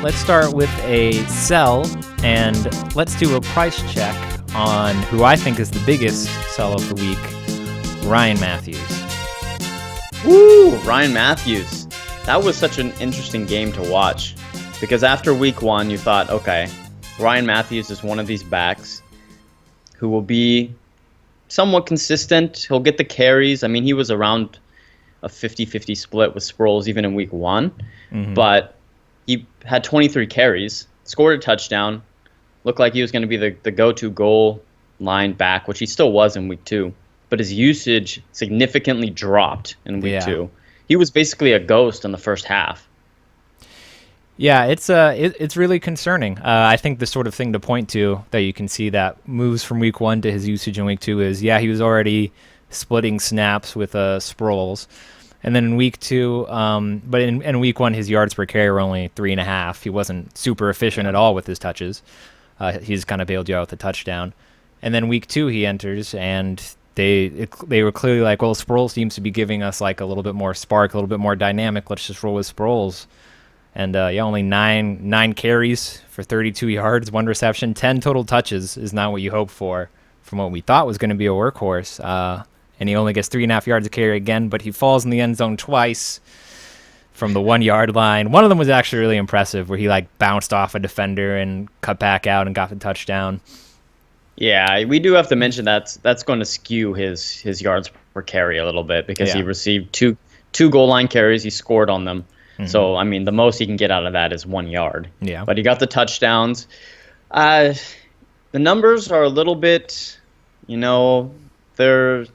let's start with a sell, and let's do a price check on who I think is the biggest sell of the week, Ryan Mathews. Woo! Ryan Mathews. That was such an interesting game to watch because after week one, you thought, okay, Ryan Mathews is one of these backs who will be somewhat consistent. He'll get the carries. I mean, he was around a 50-50 split with Sproles even in week one, but he had 23 carries, scored a touchdown, looked like he was going to be the go-to goal line back, which he still was in week two. But his usage significantly dropped in week two. He was basically a ghost in the first half. Yeah, it's really concerning. I think the sort of thing to point to that you can see that moves from week one to his usage in week two is, he was already splitting snaps with Sproles. And then in week two, but in week one, his yards per carry were only 3.5. He wasn't super efficient at all with his touches. He just kind of bailed you out with a touchdown. And then week two, he enters, and they were clearly like, well, Sproles seems to be giving us like a little bit more spark, a little bit more dynamic. Let's just roll with Sproles. And only nine carries for 32 yards, 1 reception, 10 total touches is not what you hope for from what we thought was going to be a workhorse. And he only gets 3.5 yards a carry again, but he falls in the end zone twice from the 1 yard line. One of them was actually really impressive, where he like bounced off a defender and cut back out and got the touchdown. Yeah, we do have to mention that's going to skew his yards per carry a little bit because he received two goal line carries. He scored on them. So, I mean, the most he can get out of that is 1 yard. Yeah. But he got the touchdowns. The numbers are a little bit, they're,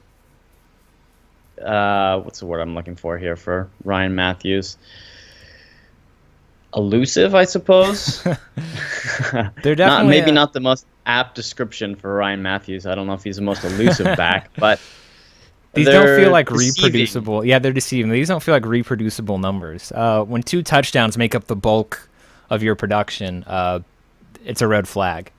what's the word I'm looking for here for Ryan Mathews? Elusive, I suppose. They're definitely not the most apt description for Ryan Mathews. I don't know if he's the most elusive back, but these don't feel like deceiving. reproducible. Yeah, they're deceiving. These don't feel like reproducible numbers. When 2 touchdowns make up the bulk of your production, it's a red flag.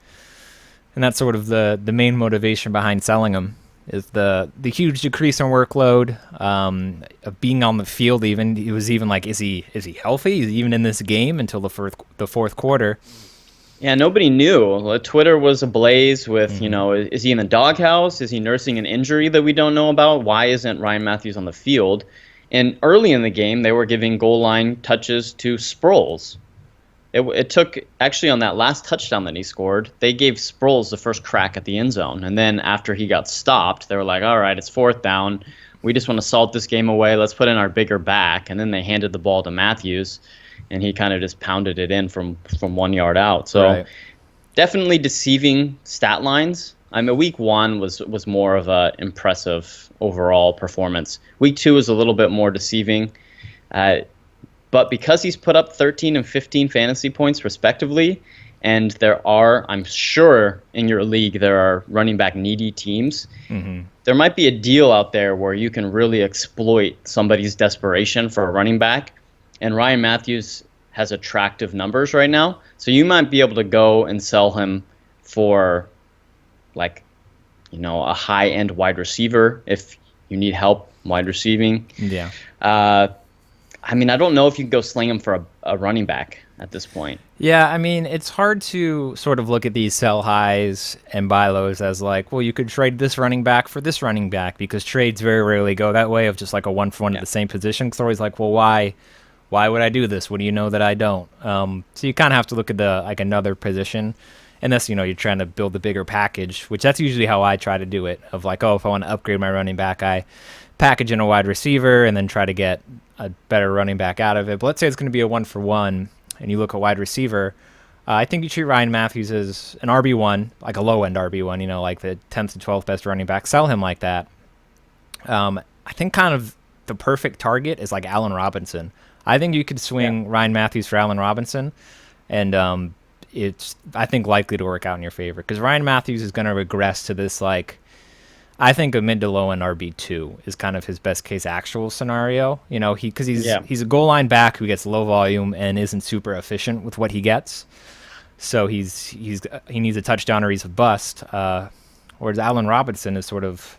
And that's sort of the main motivation behind selling him, is the huge decrease in workload, of being on the field. Even he was even like, is he healthy? Is he even in this game until the fourth quarter? Yeah, nobody knew. Twitter was ablaze with, is he in the doghouse? Is he nursing an injury that we don't know about? Why isn't Ryan Mathews on the field? And early in the game, they were giving goal line touches to Sproles. It took, actually on that last touchdown that he scored, they gave Sproles the first crack at the end zone. And then after he got stopped, they were like, all right, it's 4th down. We just want to salt this game away. Let's put in our bigger back. And then they handed the ball to Mathews, and he kind of just pounded it in from 1 yard out. So Definitely deceiving stat lines. I mean, week one was more of a impressive overall performance. Week two is a little bit more deceiving. But because he's put up 13 and 15 fantasy points respectively, and I'm sure in your league there are running back needy teams, there might be a deal out there where you can really exploit somebody's desperation for a running back. And Ryan Mathews has attractive numbers right now. So you might be able to go and sell him for a high-end wide receiver if you need help wide receiving. Yeah. I don't know if you can go sling him for a running back at this point. Yeah, I mean, it's hard to sort of look at these sell highs and buy lows as like, well, you could trade this running back for this running back, because trades very rarely go that way of just like a 1-for-1 at the same position. It's always like, well, why would I do this? What do you know that I don't? So you kind of have to look at another position. Unless, you're trying to build a bigger package, which that's usually how I try to do it. Of like, if I want to upgrade my running back, I package in a wide receiver and then try to get a better running back out of it. But let's say it's going to be a 1-for-1, and you look at wide receiver. I think you treat Ryan Mathews as an RB1, like a low-end RB1, like the 10th to 12th best running back. Sell him like that. I think kind of the perfect target is like Allen Robinson. I think you could swing Ryan Mathews for Allen Robinson, and it's, I think, likely to work out in your favor, because Ryan Mathews is going to regress to this, I think a mid to low end RB2 is kind of his best case actual scenario. Because he's a goal line back who gets low volume and isn't super efficient with what he gets. So he needs a touchdown or he's a bust. Whereas Allen Robinson is sort of,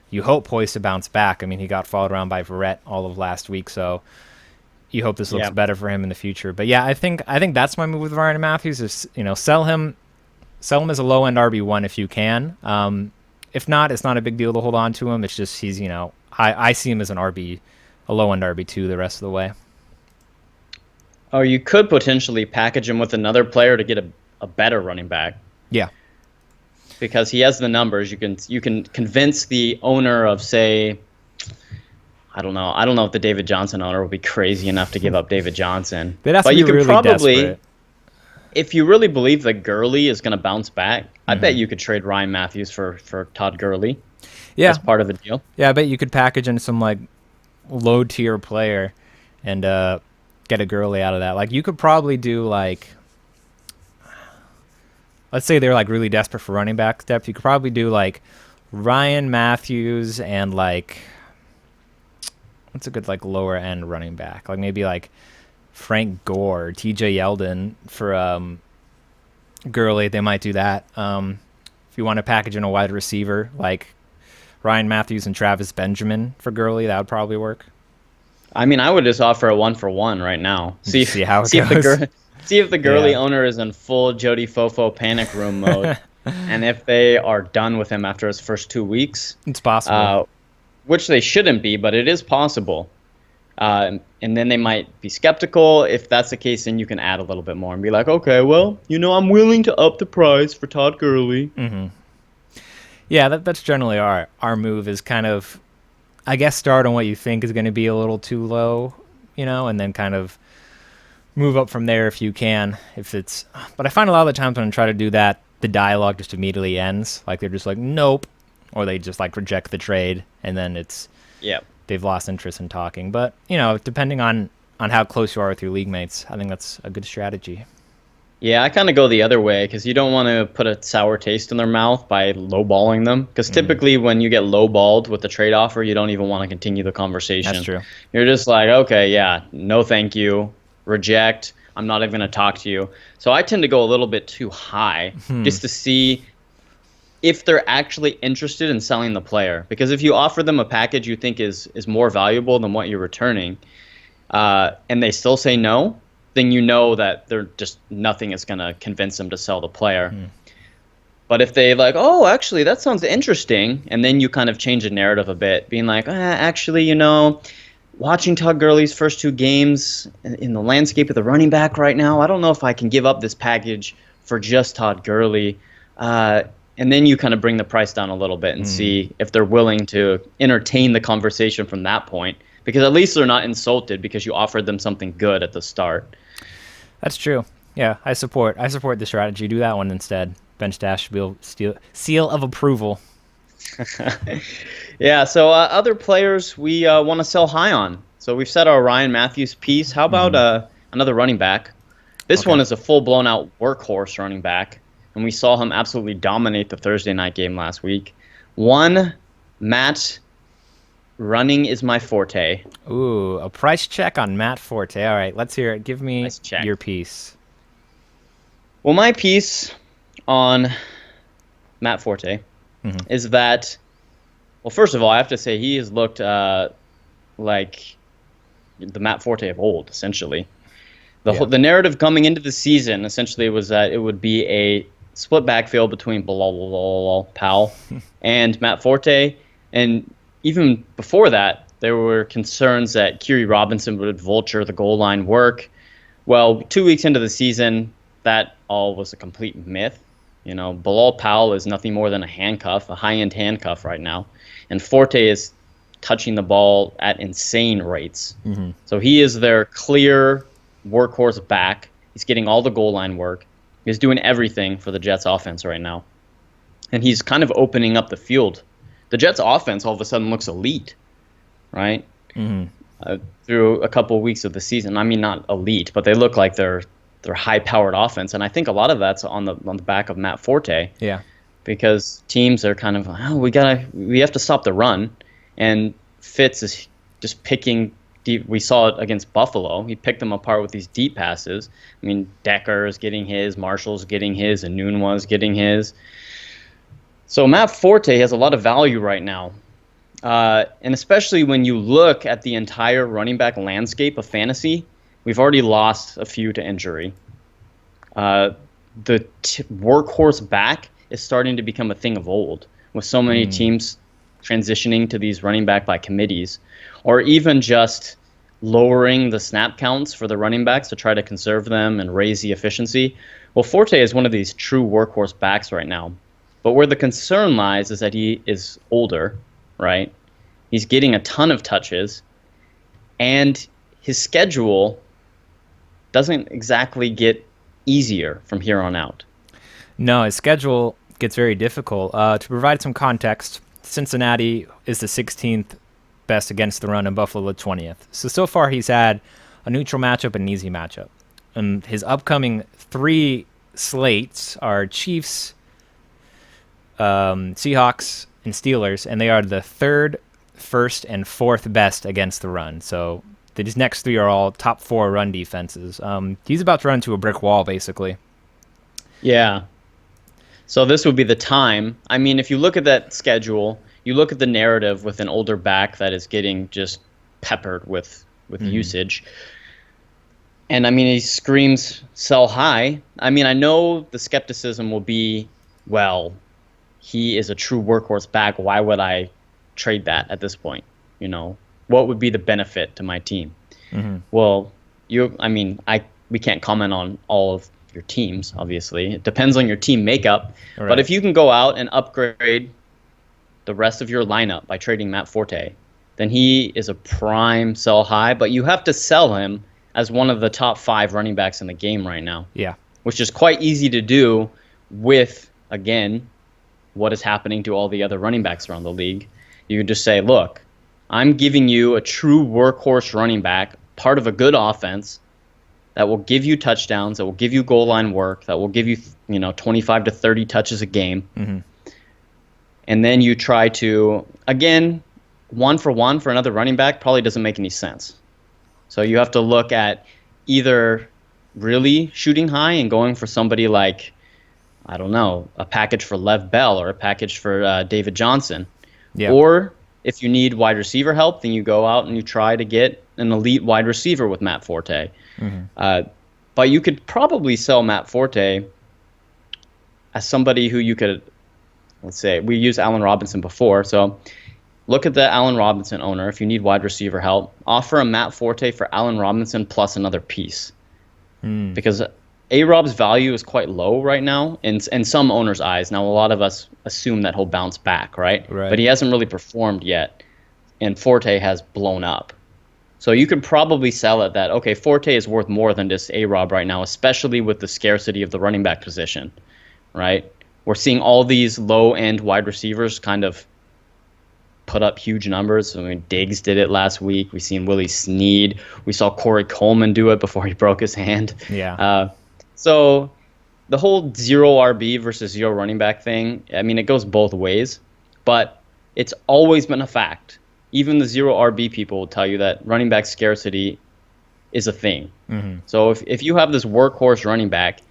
you hope, poised to bounce back. I mean, he got followed around by Verrett all of last week, so you hope this looks Yeah. better for him in the future. But yeah, I think that's my move with Ryan Mathews is, sell him as a low end RB1 if you can. If not, it's not a big deal to hold on to him. It's just he's, I see him as a low end RB2 the rest of the way. Or you could potentially package him with another player to get a better running back. Yeah. Because he has the numbers. You can convince the owner of, say, I don't know if the David Johnson owner will be crazy enough to give up David Johnson. They'd have to but be you can really probably, desperate. if you really believe that Gurley is going to bounce back, I bet you could trade Ryan Mathews for Todd Gurley. Yeah. As part of the deal. Yeah, I bet you could package in some like low tier player and get a Gurley out of that. Like you could probably do like, let's say they're like really desperate for running back depth. You could probably do like Ryan Mathews and like, what's a good like lower end running back? Like maybe like Frank Gore, TJ Yeldon for Gurley. They might do that. If you want to package in a wide receiver, like Ryan Mathews and Travis Benjamin for Gurley, that would probably work. I mean, I would just offer a 1-for-1 right now. See how it goes. See if the Gurley owner is in full Jody Fofo panic room mode, and if they are done with him after his first 2 weeks. It's possible. Which they shouldn't be, but it is possible. And then they might be skeptical. If that's the case, then you can add a little bit more and be like, okay, well, I'm willing to up the price for Todd Gurley. Mm-hmm. Yeah, that's generally our move is kind of, I guess, start on what you think is going to be a little too low, and then kind of move up from there if you can. But I find a lot of the times when I try to do that, the dialogue just immediately ends. Like they're just like, nope, or they just like reject the trade, and then they've lost interest in talking. But depending on how close you are with your league mates, I think that's a good strategy. Yeah, I kind of go the other way because you don't want to put a sour taste in their mouth by lowballing them. Because typically when you get lowballed with the trade offer, you don't even want to continue the conversation. That's true. You're just like, okay, yeah, no thank you, reject, I'm not even going to talk to you. So I tend to go a little bit too high just to see if they're actually interested in selling the player. Because if you offer them a package you think is more valuable than what you're returning, and they still say no, then you know that they're just nothing is going to convince them to sell the player. But if they like, oh, actually, that sounds interesting, and then you kind of change the narrative a bit, being like, actually, watching Todd Gurley's first 2 games in the landscape of the running back right now, I don't know if I can give up this package for just Todd Gurley. And then you kind of bring the price down a little bit and see if they're willing to entertain the conversation from that point. Because at least they're not insulted because you offered them something good at the start. That's true. Yeah, I support the strategy. Do that one instead. Bench Dash seal of approval. Yeah, so other players we want to sell high on. So we've set our Ryan Mathews piece. How about another running back? This one is a full-blown out workhorse running back, and we saw him absolutely dominate the Thursday night game last week. Matt, running is my forte. Ooh, a price check on Matt Forte. All right, let's hear it. Give me your piece. Well, my piece on Matt Forte is that, well, first of all, I have to say he has looked like the Matt Forte of old, essentially. The narrative coming into the season essentially was that it would be a split backfield between Powell and Matt Forte. And even before that, there were concerns that Kyrie Robinson would vulture the goal line work. Well, 2 weeks into the season, that all was a complete myth. Bilal Powell is nothing more than a high-end handcuff right now. And Forte is touching the ball at insane rates. So he is their clear workhorse back. He's getting all the goal line work. He's doing everything for the Jets offense right now. And he's kind of opening up the field. The Jets offense all of a sudden looks elite, right? Through a couple of weeks of the season. I mean, not elite, but they look like they're high-powered offense. And I think a lot of that's on the back of Matt Forte. Yeah. Because teams are kind of, we have to stop the run. And Fitz is just picking deep. We saw it against Buffalo. He picked them apart with these deep passes. I mean, Decker is getting his, Marshall's getting his, and Nunwa's getting his. So Matt Forte has a lot of value right now. And especially when you look at the entire running back landscape of fantasy, we've already lost a few to injury. The workhorse back is starting to become a thing of old, with so many teams transitioning to these running back by committees, or even just lowering the snap counts for the running backs to try to conserve them and raise the efficiency. Well, Forte is one of these true workhorse backs right now. But where the concern lies is that he is older, right? He's getting a ton of touches, and his schedule doesn't exactly get easier from here on out. No, his schedule gets very difficult. To provide some context, Cincinnati is the 16th best against the run and Buffalo the 20th. So far he's had a neutral matchup and an easy matchup. And his upcoming 3 slates are Chiefs, Seahawks, and Steelers, and they are the 3rd, 1st, and 4th best against the run. So these next 3 are all top 4 run defenses. He's about to run into a brick wall, basically. Yeah. So this would be the time. I mean, if you look at that schedule, you look at the narrative with an older back that is getting just peppered with usage. And, I mean, he screams sell high. I mean, I know the skepticism will be, well, he is a true workhorse back. Why would I trade that at this point? You know, what would be the benefit to my team? Well, we can't comment on all of your teams, obviously. It depends on your team makeup. Right. But if you can go out and upgrade the rest of your lineup by trading Matt Forte, then he is a prime sell high. But you have to sell him as one of the top 5 running backs in the game right now. Yeah. Which is quite easy to do with, again, what is happening to all the other running backs around the league. You can just say, look, I'm giving you a true workhorse running back, part of a good offense that will give you touchdowns, that will give you goal line work, that will give you, 25 to 30 touches a game. And then you try to, again, 1-for-1 for another running back probably doesn't make any sense. So you have to look at either really shooting high and going for somebody like, I don't know, a package for Lev Bell or a package for David Johnson. Yeah. Or if you need wide receiver help, then you go out and you try to get an elite wide receiver with Matt Forte. But you could probably sell Matt Forte as somebody who you could, let's say, we used Allen Robinson before, so look at the Allen Robinson owner. If you need wide receiver help, offer a Matt Forte for Allen Robinson plus another piece. Because A-Rob's value is quite low right now in some owners' eyes. Now, a lot of us assume that he'll bounce back, right? But he hasn't really performed yet, and Forte has blown up. So you could probably sell it that, okay, Forte is worth more than just A-Rob right now, especially with the scarcity of the running back position, right? We're seeing all these low-end wide receivers kind of put up huge numbers. I mean, Diggs did it last week. We've seen Willie Snead. We saw Corey Coleman do it before he broke his hand. Yeah. So the whole zero RB versus zero running back thing, I mean, it goes both ways. But it's always been a fact. Even the zero RB people will tell you that running back scarcity is a thing. So if you have this workhorse running back,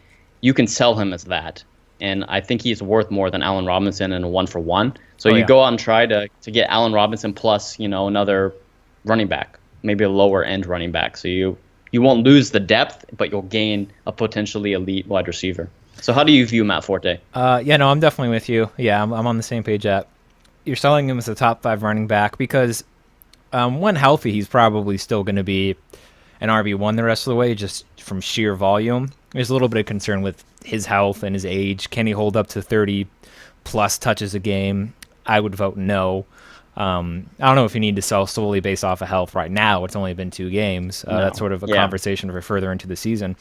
you can sell him as that. And I think he's worth more than Allen Robinson in a 1-for-1. So you go out and try to get Allen Robinson plus, another running back, maybe a lower end running back. So you won't lose the depth, but you'll gain a potentially elite wide receiver. So how do you view Matt Forte? I'm definitely with you. Yeah, I'm on the same page. You're selling him as a top 5 running back because when healthy, he's probably still going to be an RB1 the rest of the way, just from sheer volume. There's a little bit of concern with his health and his age. Can he hold up to 30-plus touches a game? I would vote no. I don't know if you need to sell solely based off of health right now. It's only been 2 games. No. That's sort of a conversation for further into the season.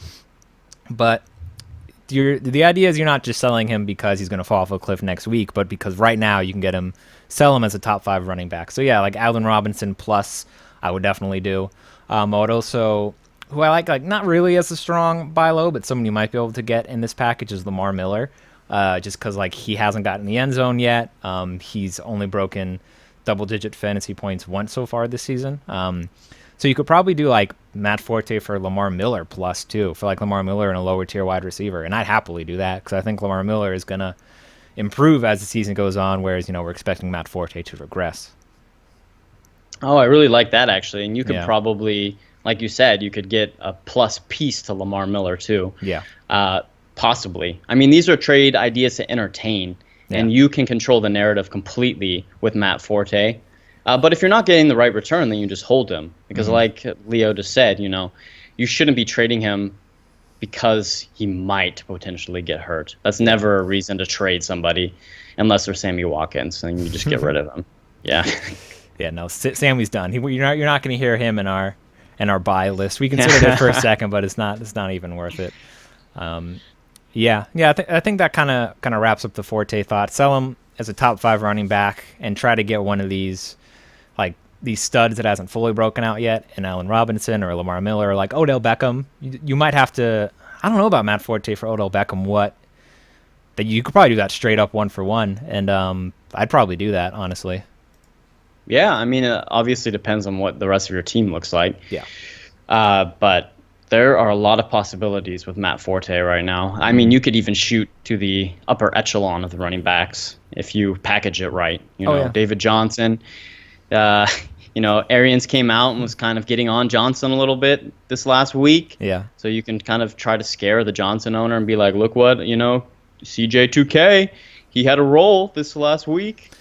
But the idea is you're not just selling him because he's going to fall off a cliff next week, but because right now you can sell him as a top 5 running back. So yeah, like Allen Robinson plus, I would definitely do. I would also, who I like not really as a strong buy low, but someone you might be able to get in this package is Lamar Miller, just because he hasn't gotten the end zone yet. He's only broken double-digit fantasy points once so far this season. So you could probably do Matt Forte for Lamar Miller plus too, for Lamar Miller and a lower tier wide receiver, and I'd happily do that because I think Lamar Miller is gonna improve as the season goes on, whereas we're expecting Matt Forte to regress. Oh, I really like that actually. And you could Yeah. probably, like you said, you could get a plus piece to Lamar Miller too. Yeah. Possibly. I mean, these are trade ideas to entertain, Yeah. and you can control the narrative completely with Matt Forte. But if you're not getting the right return, then you just hold him. Because, like Leo just said, you shouldn't be trading him because he might potentially get hurt. That's never a reason to trade somebody unless they're Sammy Watkins, and you just get rid of him. Yeah. Yeah, no, Sammy's done. You're not going to hear him in our buy list. We considered it for a second, but it's not even worth it. Yeah. I think that kind of wraps up the Forte thought. Sell him as a top 5 running back and try to get one of these these studs that hasn't fully broken out yet, and Allen Robinson or Lamar Miller or like Odell Beckham. You might have to. I don't know about Matt Forte for Odell Beckham. That you could probably do that straight up 1-for-1, and I'd probably do that honestly. Yeah, I mean, it obviously depends on what the rest of your team looks like. Yeah. But there are a lot of possibilities with Matt Forte right now. I mean, you could even shoot to the upper echelon of the running backs if you package it right. David Johnson. Arians came out and was kind of getting on Johnson a little bit this last week. Yeah. So you can kind of try to scare the Johnson owner and be like, look what, CJ2K, he had a role this last week.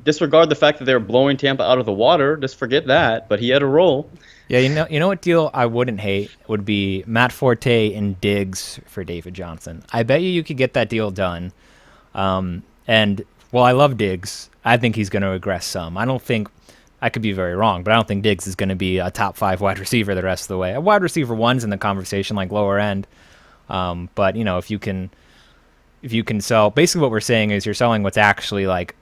Disregard the fact that they were blowing Tampa out of the water. Just forget that. But he had a role. Yeah, you know what deal I wouldn't hate would be Matt Forte and Diggs for David Johnson. I bet you could get that deal done. And while I love Diggs, I think he's going to regress some. I could be very wrong, but I don't think Diggs is going to be a top 5 wide receiver the rest of the way. A wide receiver 1's in the conversation, like lower end. But if you can sell, basically what we're saying is you're selling what's actually like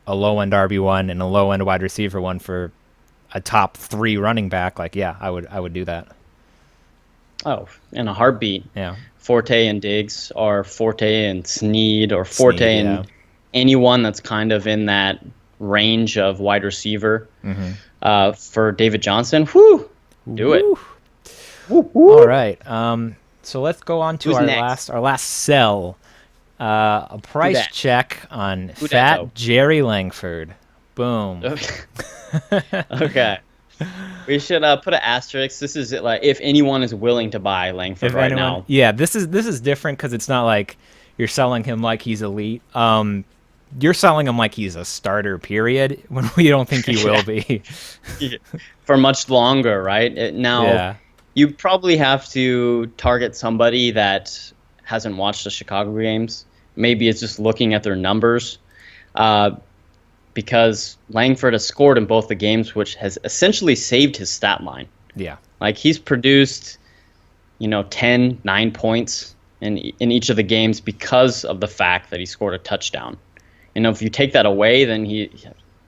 a low end RB1 and a low end wide receiver 1 for a top 3 running back. Like, yeah, I would do that. Oh, in a heartbeat. Yeah. Forte and Diggs, or Forte and Snead, or Forte and anyone that's kind of in that range of wide receiver. For David Johnson, do it. All right. So let's go on to our last sell. A price check on Fat Jerry Langford. Boom. Okay. We should put an asterisk. This is like if anyone is willing to buy Langford now. Yeah, this is different because it's not like you're selling him like he's elite. You're selling him like he's a starter, period, when we don't think he will be. For much longer, right? You probably have to target somebody that hasn't watched the Chicago games. Maybe it's just looking at their numbers. Because Langford has scored in both the games, which has essentially saved his stat line. Yeah. Like he's produced, 9 points in each of the games because of the fact that he scored a touchdown. If you take that away, then he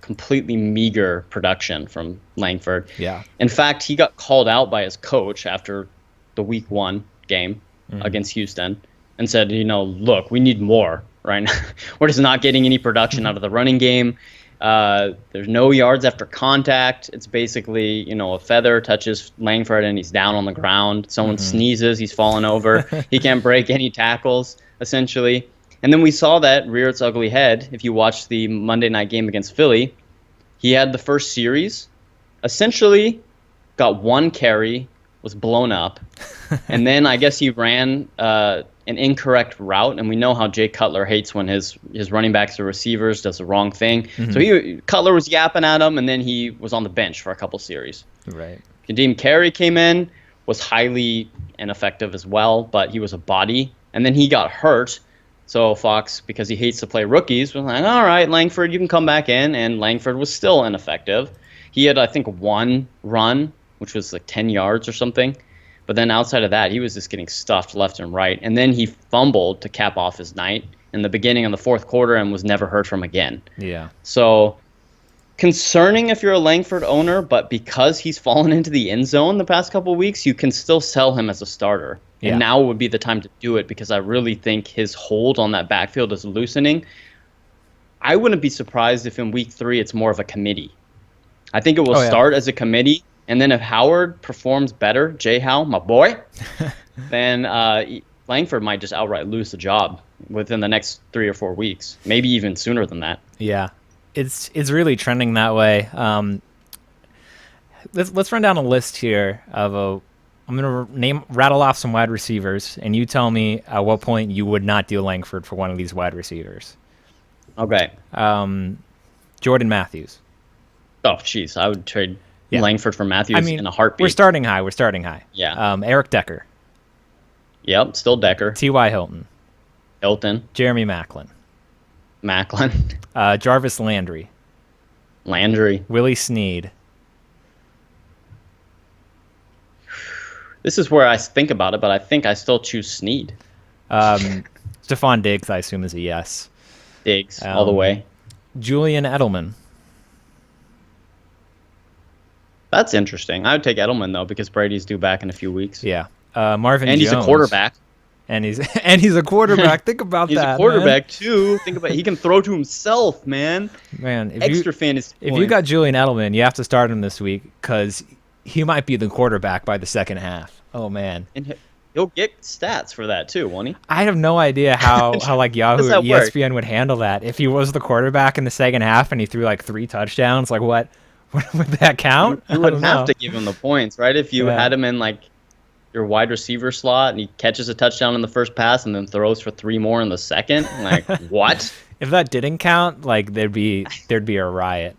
completely meager production from Langford. Yeah. In fact, he got called out by his coach after the week 1 game against Houston and said, look, we need more right now. We're just not getting any production out of the running game. There's no yards after contact. It's basically, a feather touches Langford and he's down on the ground. Someone sneezes, he's falling over. He can't break any tackles, essentially. And then we saw that rear its ugly head. If you watch the Monday night game against Philly, he had the first series, essentially got 1 carry, was blown up. And then I guess he ran an incorrect route. And we know how Jay Cutler hates when his running backs or receivers does the wrong thing. So Cutler was yapping at him, and then he was on the bench for a couple series. Right. Kadeem Carey came in, was highly ineffective as well, but he was a body. And then he got hurt. So Fox, because he hates to play rookies, was like, all right, Langford, you can come back in. And Langford was still ineffective. He had, I think, 1 run, which was like 10 yards or something. But then outside of that, he was just getting stuffed left and right. And then he fumbled to cap off his night in the beginning of the 4th quarter and was never heard from again. Yeah. So concerning if you're a Langford owner, but because he's fallen into the end zone the past couple of weeks, you can still sell him as a starter. Yeah. And now would be the time to do it because I really think his hold on that backfield is loosening. I wouldn't be surprised if in week 3 it's more of a committee. I think it will start as a committee, and then if Howard performs better, J-How, my boy, then Langford might just outright lose the job within the next 3 or 4 weeks, maybe even sooner than that. Yeah, it's really trending that way. let's run down a list here of a. I'm gonna rattle off some wide receivers, and you tell me at what point you would not deal Langford for one of these wide receivers. Okay. Jordan Mathews. Oh, jeez, I would trade Langford for Mathews in a heartbeat. We're starting high. Yeah. Eric Decker. Yep, still Decker. T.Y. Hilton. Jeremy Maclin. Jarvis Landry. Willie Snead. This is where I think about it, but I think I still choose Snead. Stephon Diggs, I assume, is a yes. Diggs, all the way. Julian Edelman. That's interesting. I would take Edelman, though, because Brady's due back in a few weeks. Yeah. Marvin Jones. And he's a quarterback. And he's a quarterback. Think about that. He's a quarterback, too. Think about it. He can throw to himself, man. Man, extra fantasy points. If you got Julian Edelman, you have to start him this week because he might be the quarterback by the second half. Oh, man. And he'll get stats for that, too, won't he? I have no idea how like Yahoo or ESPN would handle that. If he was the quarterback in the second half and he threw like 3 touchdowns, like what would that count? You would have to give him the points, right? If you had him in like your wide receiver slot and he catches a touchdown in the first pass and then throws for 3 more in the second, like what? If that didn't count, like there'd be a riot.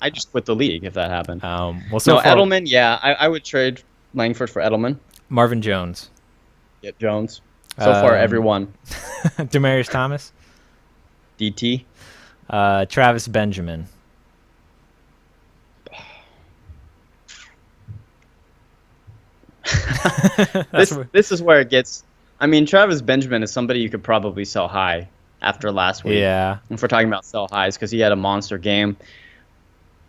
I just quit the league if that happened. Edelman, I would trade Langford for Edelman. Marvin Jones. Get Jones. So far, everyone. Demaryius Thomas. DT. Travis Benjamin. This is where it gets. I mean, Travis Benjamin is somebody you could probably sell high after last week. Yeah. If we're talking about sell highs, because he had a monster game.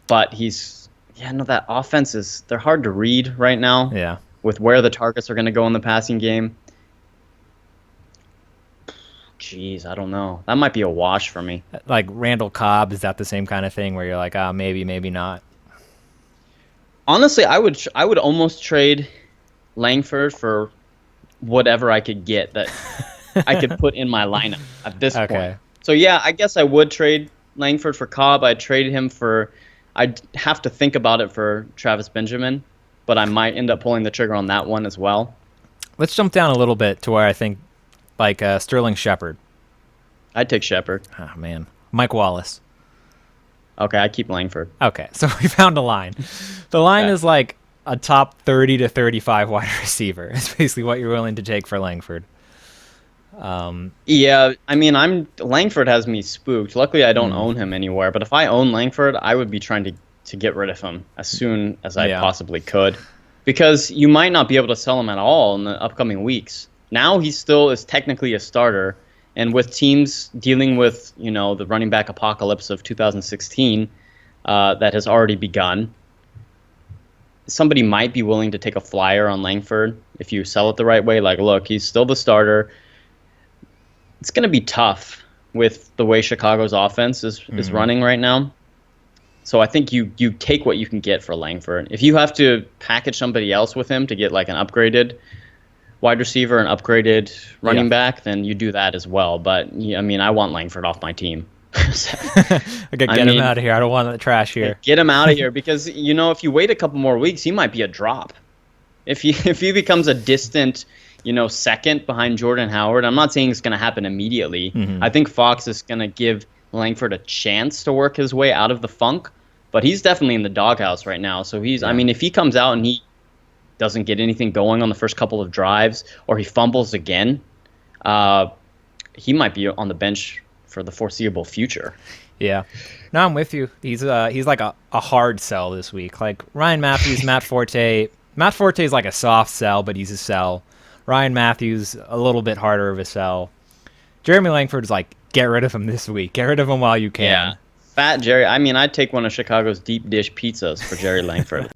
But that offense they're hard to read right now. Yeah. With where the targets are going to go in the passing game. Jeez, I don't know. That might be a wash for me. Like Randall Cobb, is that the same kind of thing where you're like, maybe, maybe not? Honestly, I would almost trade Langford for whatever I could get that I could put in my lineup at this point. So yeah, I guess I would trade Langford for Cobb. I'd trade him I'd have to think about it for Travis Benjamin, but I might end up pulling the trigger on that one as well. Let's jump down a little bit to where I think like Sterling Shepard. I'd take Shepard. Oh man, Mike Wallace. Okay, I keep Langford. Okay, so we found a line. The line is like a top 30 to 35 wide receiver. It's basically what you're willing to take for Langford. Yeah, I mean, Langford has me spooked. Luckily, I don't own him anywhere. But if I own Langford, I would be trying to get rid of him as soon as I possibly could, because you might not be able to sell him at all in the upcoming weeks. Now he still is technically a starter, and with teams dealing with the running back apocalypse of 2016 that has already begun, somebody might be willing to take a flyer on Langford if you sell it the right way. Like, look, he's still the starter. It's going to be tough with the way Chicago's offense is running right now. So I think you take what you can get for Langford. If you have to package somebody else with him to get like an upgraded wide receiver, an upgraded running back, then you do that as well. But I mean, I want Langford off my team. I gotta get him out of here. I don't want the trash here. Get him out of here because if you wait a couple more weeks, he might be a drop. If he becomes a distant, second behind Jordan Howard, I'm not saying it's going to happen immediately. I think Fox is going to give Langford a chance to work his way out of the funk, but he's definitely in the doghouse right now. So I mean, if he comes out and he doesn't get anything going on the first couple of drives, or he fumbles again, he might be on the bench for the foreseeable future. Yeah. No, I'm with you. He's like a hard sell this week. Like Ryan Mathews, Matt Forte. Matt Forte is like a soft sell, but he's a sell. Ryan Mathews, a little bit harder of a sell. Jeremy Langford is like, get rid of him this week. Get rid of him while you can. Yeah. Fat Jerry. I mean, I'd take one of Chicago's deep dish pizzas for Jerry Langford.